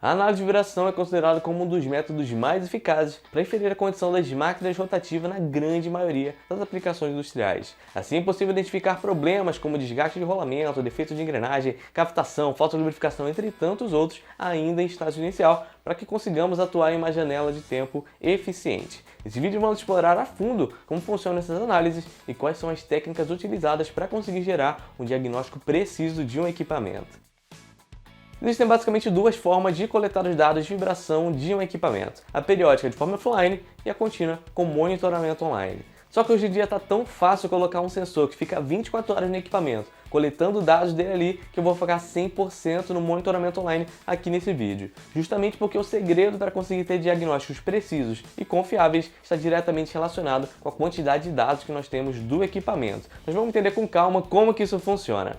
A análise de vibração é considerada como um dos métodos mais eficazes para inferir a condição das máquinas rotativas na grande maioria das aplicações industriais. Assim é possível identificar problemas como desgaste de rolamento, defeito de engrenagem, cavitação, falta de lubrificação, entre tantos outros, ainda em estágio inicial, para que consigamos atuar em uma janela de tempo eficiente. Nesse vídeo vamos explorar a fundo como funcionam essas análises e quais são as técnicas utilizadas para conseguir gerar um diagnóstico preciso de um equipamento. Existem basicamente duas formas de coletar os dados de vibração de um equipamento: a periódica de forma offline e a contínua com monitoramento online. Só que hoje em dia está tão fácil colocar um sensor que fica 24 horas no equipamento, coletando dados dele ali, que eu vou focar 100% no monitoramento online aqui nesse vídeo. Justamente porque o segredo para conseguir ter diagnósticos precisos e confiáveis está diretamente relacionado com a quantidade de dados que nós temos do equipamento. Nós vamos entender com calma como que isso funciona.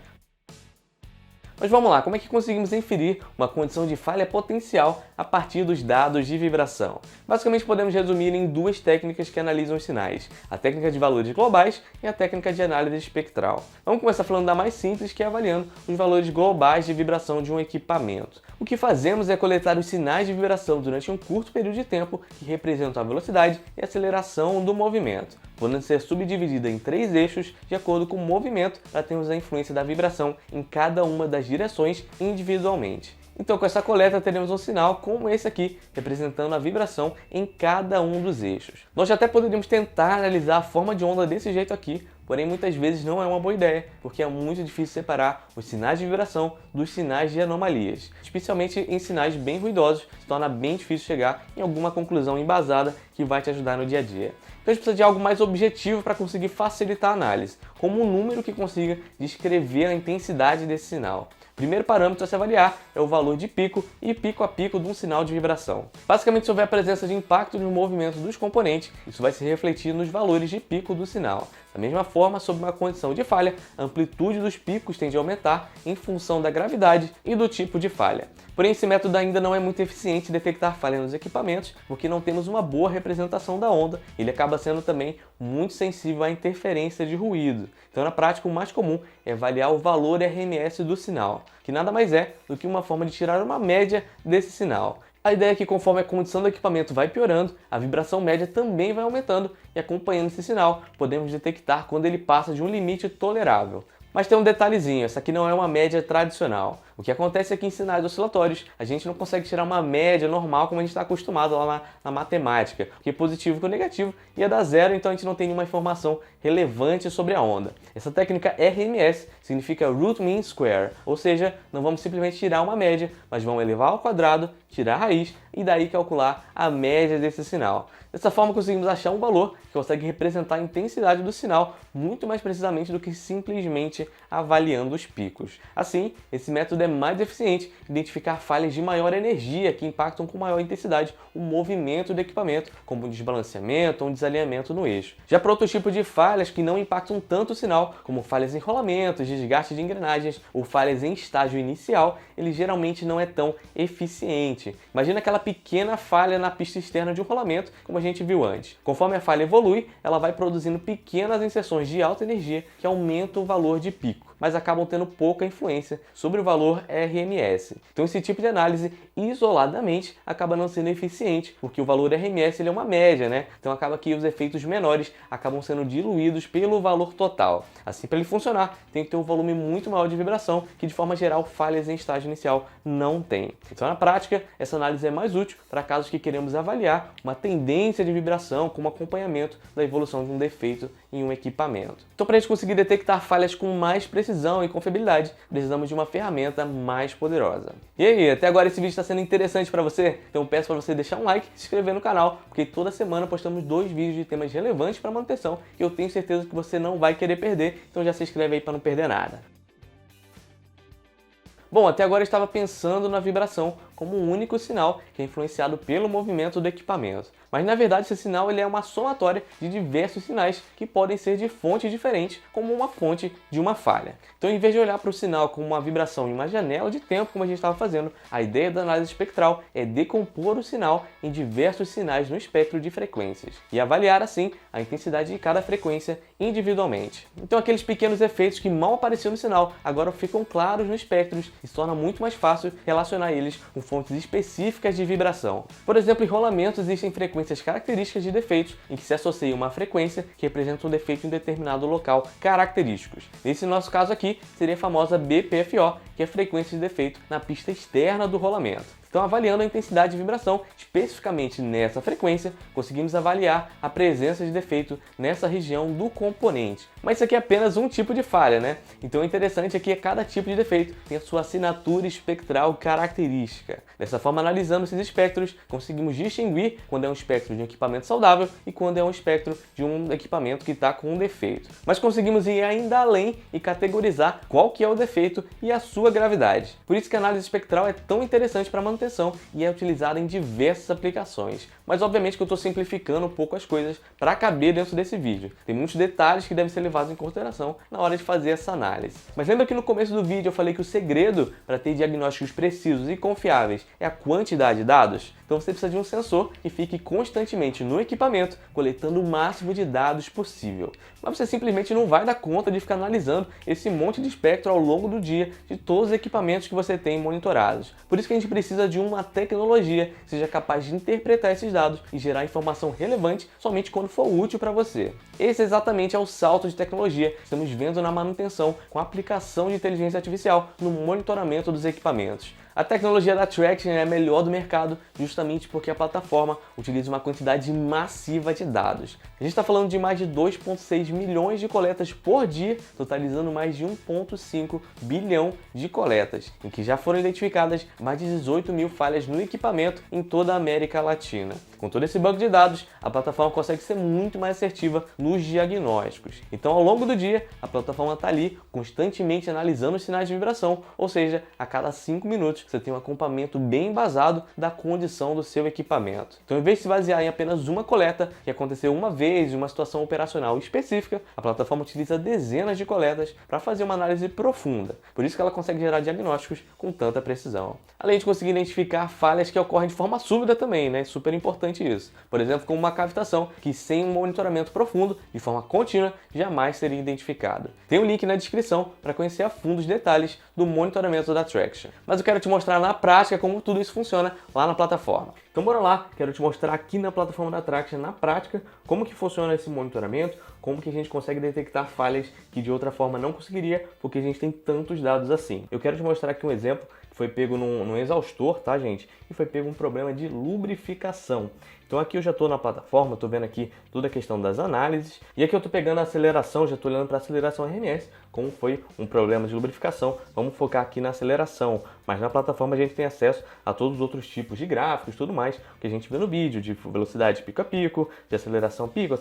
Mas vamos lá, como é que conseguimos inferir uma condição de falha potencial a partir dos dados de vibração? Basicamente podemos resumir em duas técnicas que analisam os sinais: a técnica de valores globais e a técnica de análise espectral. Vamos começar falando da mais simples, que é avaliando os valores globais de vibração de um equipamento. O que fazemos é coletar os sinais de vibração durante um curto período de tempo que representam a velocidade e aceleração do movimento, podendo ser subdividida em 3 eixos de acordo com o movimento para termos a influência da vibração em cada uma das direções individualmente. Então, com essa coleta, teremos um sinal como esse aqui, representando a vibração em cada um dos eixos. Nós já até poderíamos tentar analisar a forma de onda desse jeito aqui, porém muitas vezes não é uma boa ideia, porque é muito difícil separar os sinais de vibração dos sinais de anomalias. Especialmente em sinais bem ruidosos, se torna bem difícil chegar em alguma conclusão embasada que vai te ajudar no dia a dia. Então a gente precisa de algo mais objetivo para conseguir facilitar a análise, como um número que consiga descrever a intensidade desse sinal. O primeiro parâmetro a se avaliar é o valor de pico e pico a pico de um sinal de vibração. Basicamente, se houver a presença de impacto no movimento dos componentes, isso vai se refletir nos valores de pico do sinal. Da mesma forma, sob uma condição de falha, a amplitude dos picos tende a aumentar em função da gravidade e do tipo de falha. Porém, esse método ainda não é muito eficiente em detectar falha nos equipamentos, porque não temos uma boa representação da onda. Ele acaba sendo também muito sensível à interferência de ruído. Então, na prática, o mais comum é avaliar o valor RMS do sinal, que nada mais é do que uma forma de tirar uma média desse sinal. A ideia é que, conforme a condição do equipamento vai piorando, a vibração média também vai aumentando e, acompanhando esse sinal, podemos detectar quando ele passa de um limite tolerável. Mas tem um detalhezinho: essa aqui não é uma média tradicional. O que acontece é que em sinais oscilatórios a gente não consegue tirar uma média normal como a gente está acostumado lá na matemática, porque positivo com negativo ia dar zero, então a gente não tem nenhuma informação relevante sobre a onda. Essa técnica RMS significa Root Mean Square, ou seja, não vamos simplesmente tirar uma média, mas vamos elevar ao quadrado, tirar a raiz e daí calcular a média desse sinal. Dessa forma conseguimos achar um valor que consegue representar a intensidade do sinal muito mais precisamente do que simplesmente avaliando os picos. Assim, esse método é mais eficiente em identificar falhas de maior energia que impactam com maior intensidade o movimento do equipamento, como um desbalanceamento ou um desalinhamento no eixo. Já para outros tipos de falhas que não impactam tanto o sinal, como falhas em rolamentos, desgaste de engrenagens ou falhas em estágio inicial, ele geralmente não é tão eficiente. Imagina aquela pequena falha na pista externa de um rolamento, como a gente viu antes. Conforme a falha evolui, ela vai produzindo pequenas inserções de alta energia que aumentam o valor de pico, mas acabam tendo pouca influência sobre o valor RMS. Então esse tipo de análise isoladamente acaba não sendo eficiente, porque o valor RMS ele é uma média, né? Então acaba que os efeitos menores acabam sendo diluídos pelo valor total. Assim, para ele funcionar, tem que ter um volume muito maior de vibração, que de forma geral falhas em estágio inicial não tem. Então na prática, essa análise é mais útil para casos que queremos avaliar uma tendência de vibração como acompanhamento da evolução de um defeito em um equipamento. Então, para a gente conseguir detectar falhas com mais precisão e confiabilidade, precisamos de uma ferramenta mais poderosa. E aí, até agora esse vídeo está sendo interessante para você? Então peço para você deixar um like e se inscrever no canal, porque toda semana postamos 2 vídeos de temas relevantes para manutenção que eu tenho certeza que você não vai querer perder, então já se inscreve aí para não perder nada. Bom, até agora eu estava pensando na vibração como um único sinal que é influenciado pelo movimento do equipamento. Mas na verdade esse sinal ele é uma somatória de diversos sinais que podem ser de fontes diferentes, como uma fonte de uma falha. Então, em vez de olhar para o sinal como uma vibração em uma janela de tempo, como a gente estava fazendo, a ideia da análise espectral é decompor o sinal em diversos sinais no espectro de frequências e avaliar assim a intensidade de cada frequência individualmente. Então aqueles pequenos efeitos que mal apareciam no sinal agora ficam claros no espectro e se torna muito mais fácil relacionar eles com fontes específicas de vibração. Por exemplo, em rolamentos existem frequências características de defeitos, em que se associa uma frequência que representa um defeito em determinado local característicos. Nesse nosso caso aqui, seria a famosa BPFO, que é a frequência de defeito na pista externa do rolamento. Então, avaliando a intensidade de vibração, especificamente nessa frequência, conseguimos avaliar a presença de defeito nessa região do componente. Mas isso aqui é apenas um tipo de falha, né? Então, o interessante é que cada tipo de defeito tem a sua assinatura espectral característica. Dessa forma, analisando esses espectros, conseguimos distinguir quando é um espectro de um equipamento saudável e quando é um espectro de um equipamento que está com um defeito. Mas conseguimos ir ainda além e categorizar qual que é o defeito e a sua gravidade. Por isso que a análise espectral é tão interessante para manutenção e é utilizada em diversas aplicações. Mas obviamente que eu estou simplificando um pouco as coisas para caber dentro desse vídeo. Tem muitos detalhes que devem ser levados em consideração na hora de fazer essa análise. Mas lembra que no começo do vídeo eu falei que o segredo para ter diagnósticos precisos e confiáveis é a quantidade de dados? Então você precisa de um sensor que fique constantemente no equipamento, coletando o máximo de dados possível. Mas você simplesmente não vai dar conta de ficar analisando esse monte de espectro ao longo do dia de todos os equipamentos que você tem monitorados. Por isso que a gente precisa de uma tecnologia que seja capaz de interpretar esses dados e gerar informação relevante somente quando for útil para você. Esse exatamente é o salto de tecnologia que estamos vendo na manutenção com a aplicação de inteligência artificial no monitoramento dos equipamentos. A tecnologia da Traction é a melhor do mercado justamente porque a plataforma utiliza uma quantidade massiva de dados. A gente está falando de mais de 2,6 milhões de coletas por dia, totalizando mais de 1,5 bilhão de coletas, em que já foram identificadas mais de 18 mil falhas no equipamento em toda a América Latina. Com todo esse banco de dados, a plataforma consegue ser muito mais assertiva nos diagnósticos. Então, ao longo do dia, a plataforma está ali constantemente analisando os sinais de vibração, ou seja, a cada 5 minutos você tem um acompanhamento bem embasado da condição do seu equipamento. Então, em vez de se basear em apenas uma coleta que aconteceu uma vez em uma situação operacional específica, a plataforma utiliza dezenas de coletas para fazer uma análise profunda. Por isso que ela consegue gerar diagnósticos com tanta precisão. Além de conseguir identificar falhas que ocorrem de forma súbita também, né? Super importante isso. Por exemplo, como uma cavitação que sem um monitoramento profundo, de forma contínua, jamais seria identificada. Tem um link na descrição para conhecer a fundo os detalhes do monitoramento da Traction. Mas eu quero te mostrar na prática como tudo isso funciona lá na plataforma. Então bora lá, quero te mostrar aqui na plataforma da Traction, na prática, como que funciona esse monitoramento, como que a gente consegue detectar falhas que de outra forma não conseguiria, porque a gente tem tantos dados assim. Eu quero te mostrar aqui um exemplo que foi pego num exaustor, tá, gente? E foi pego um problema de lubrificação. Então aqui eu já estou na plataforma, estou vendo aqui toda a questão das análises. E aqui eu estou pegando a aceleração, já estou olhando para a aceleração RMS, como foi um problema de lubrificação. Vamos focar aqui na aceleração, mas na plataforma a gente tem acesso a todos os outros tipos de gráficos, tudo mais que a gente vê no vídeo, de velocidade pico a pico, de aceleração pico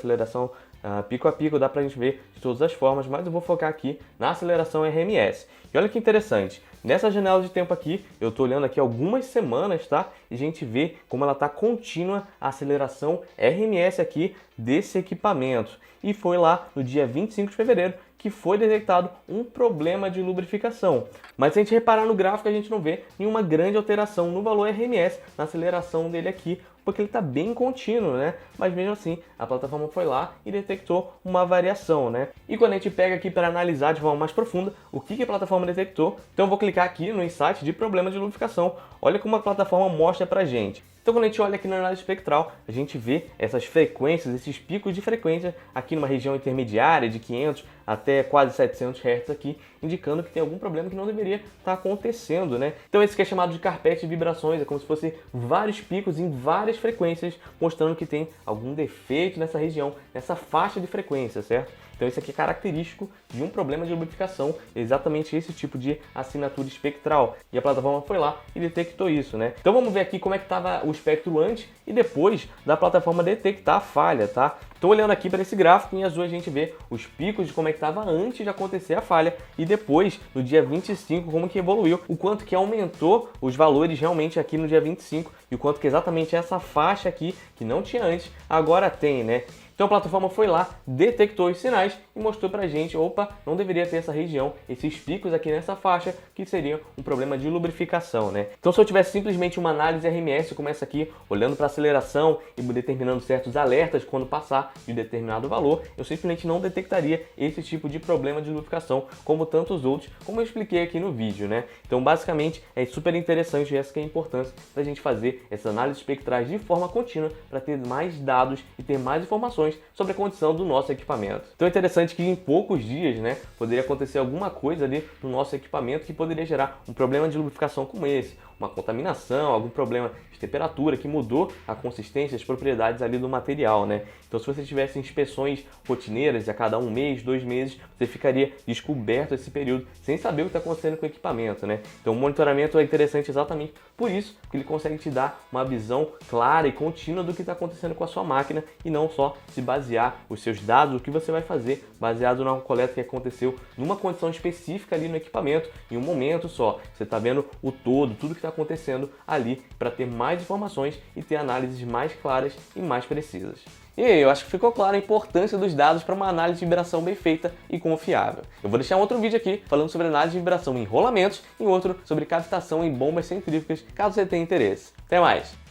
a pico, dá para a gente ver de todas as formas, mas eu vou focar aqui na aceleração RMS. E olha que interessante, nessa janela de tempo aqui, eu estou olhando aqui algumas semanas, tá? E a gente vê como ela está contínua a aceleração RMS aqui desse equipamento. E foi lá no dia 25 de fevereiro que foi detectado um problema de lubrificação. Mas se a gente reparar no gráfico, a gente não vê nenhuma grande alteração no valor RMS, na aceleração dele aqui, porque ele está bem contínuo, né? Mas mesmo assim, a plataforma foi lá e detectou uma variação, né? E quando a gente pega aqui para analisar de forma mais profunda o que a plataforma detectou, então eu vou clicar aqui no insight de problema de lubrificação. Olha como a plataforma mostra pra gente. Então quando a gente olha aqui na análise espectral, a gente vê essas frequências, esses picos de frequência aqui numa região intermediária de 500 até quase 700 Hz aqui, indicando que tem algum problema que não deveria estar acontecendo, né? Então esse que é chamado de carpete de vibrações, é como se fosse vários picos em várias frequências, mostrando que tem algum defeito nessa região, nessa faixa de frequência, certo? Então isso aqui é característico de um problema de lubrificação, exatamente esse tipo de assinatura espectral. E a plataforma foi lá e detectou isso, né? Então vamos ver aqui como é que estava o espectro antes e depois da plataforma detectar a falha, tá? Estou olhando aqui para esse gráfico, em azul a gente vê os picos de como é que estava antes de acontecer a falha e depois, no dia 25, como que evoluiu, o quanto que aumentou os valores realmente aqui no dia 25 e o quanto que exatamente essa faixa aqui, que não tinha antes, agora tem, né? Então a plataforma foi lá, detectou os sinais e mostrou pra gente, opa, não deveria ter essa região, esses picos aqui nessa faixa, que seria um problema de lubrificação, né? Então se eu tivesse simplesmente uma análise RMS como essa aqui, olhando para aceleração e determinando certos alertas quando passar de determinado valor, eu simplesmente não detectaria esse tipo de problema de lubrificação, como tantos outros, como eu expliquei aqui no vídeo, né? Então basicamente é super interessante, essa que é a importância da gente fazer essas análises espectrais de forma contínua para ter mais dados e ter mais informações sobre a condição do nosso equipamento. Então é interessante que em poucos dias, né, poderia acontecer alguma coisa ali no nosso equipamento que poderia gerar um problema de lubrificação como esse, uma contaminação, algum problema de temperatura que mudou a consistência, as propriedades ali do material, né? Então se você tivesse inspeções rotineiras a cada 1 mês, 2 meses, você ficaria descoberto esse período sem saber o que está acontecendo com o equipamento, né? Então o monitoramento é interessante exatamente por isso, porque ele consegue te dar uma visão clara e contínua do que está acontecendo com a sua máquina e não só se basear os seus dados, o que você vai fazer baseado na coleta que aconteceu numa condição específica ali no equipamento, em um momento só. Você está vendo o todo, tudo que está acontecendo ali para ter mais informações e ter análises mais claras e mais precisas. E aí, eu acho que ficou clara a importância dos dados para uma análise de vibração bem feita e confiável. Eu vou deixar um outro vídeo aqui falando sobre análise de vibração em rolamentos e outro sobre cavitação em bombas centrífugas, caso você tenha interesse. Até mais!